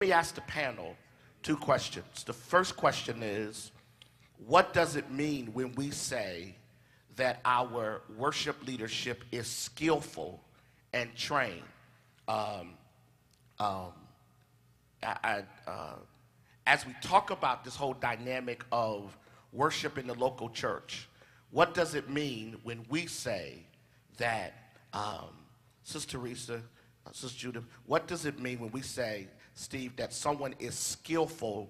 Let me ask the panel two questions. The first question is, what does it mean when we say that our worship leadership is skillful and trained? As we talk about this whole dynamic of worship in the local church, what does it mean when we say that, Sister Teresa, Sister Judith, what does it mean when we say, Steve, that someone is skillful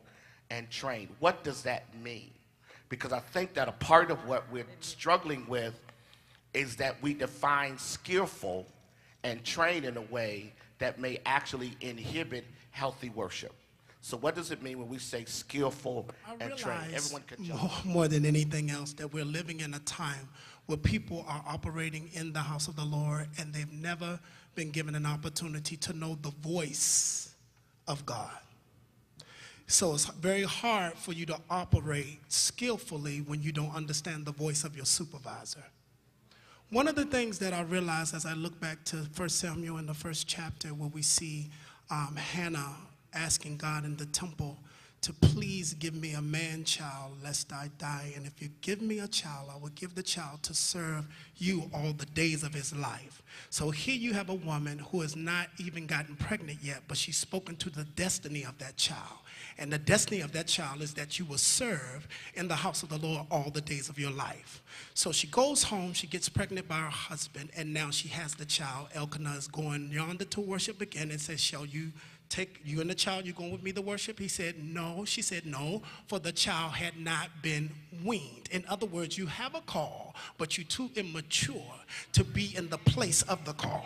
and trained? What does that mean? Because I think that a part of what we're struggling with is that we define skillful and trained in a way that may actually inhibit healthy worship. So what does it mean when we say skillful and trained? Everyone can jump. More than anything else, that we're living in a time where people are operating in the house of the Lord and they've never been given an opportunity to know the voice of God. So it's very hard for you to operate skillfully when you don't understand the voice of your supervisor. One of the things that I realized as I look back to 1 Samuel in the first chapter, where we see Hannah asking God in the temple to please give me a man-child lest I die. And if you give me a child, I will give the child to serve you all the days of his life. So here you have a woman who has not even gotten pregnant yet, but she's spoken to the destiny of that child. And the destiny of that child is that you will serve in the house of the Lord all the days of your life. So she goes home, she gets pregnant by her husband, and now she has the child. Elkanah is going yonder to worship again and says, shall you take you and the child, you going with me to worship? He said, no. She said, no, for the child had not been weaned. In other words, you have a call, but you're too immature to be in the place of the call.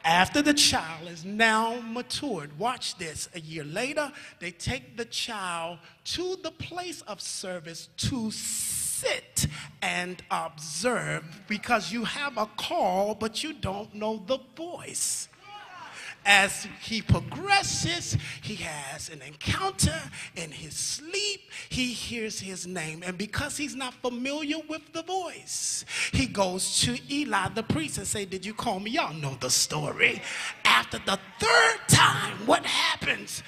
After the child is now matured, watch this, a year later, they take the child to the place of service to sit and observe, because you have a call, but you don't know the voice. As he progresses, he has an encounter. In his sleep, he hears his name. And because he's not familiar with the voice, he goes to Eli, the priest, and say, did you call me? Y'all know the story. After the third time, what happens?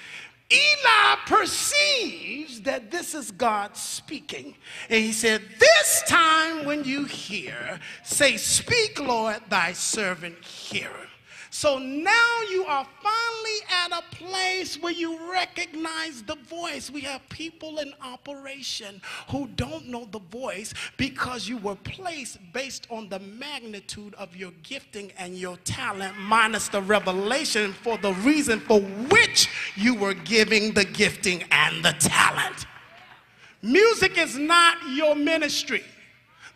Eli perceives that this is God speaking. And he said, this time when you hear, say, speak, Lord, thy servant heareth. So now you are finally at a place where you recognize the voice. We have people in operation who don't know the voice because you were placed based on the magnitude of your gifting and your talent minus the revelation for the reason for which you were giving the gifting and the talent. Music is not your ministry.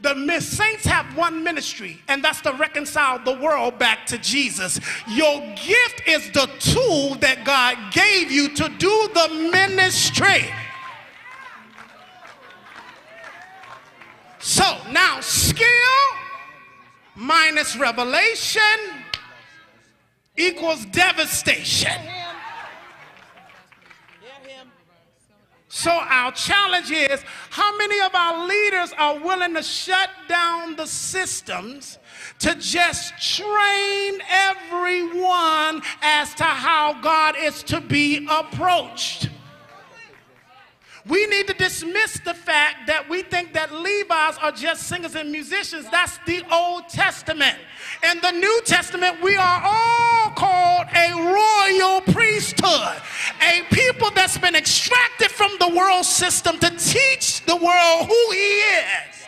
The saints have one ministry, and that's to reconcile the world back to Jesus. Your gift is the tool that God gave you to do the ministry. So now, skill minus revelation equals devastation. So our challenge is, how many of our leaders are willing to shut down the systems to just train everyone as to how God is to be approached? We need to dismiss the fact that we think that Levites are just singers and musicians. That's the Old Testament. In the New Testament, we are all called a royal priesthood, a people that's been extracted from the world system to teach the world who he is.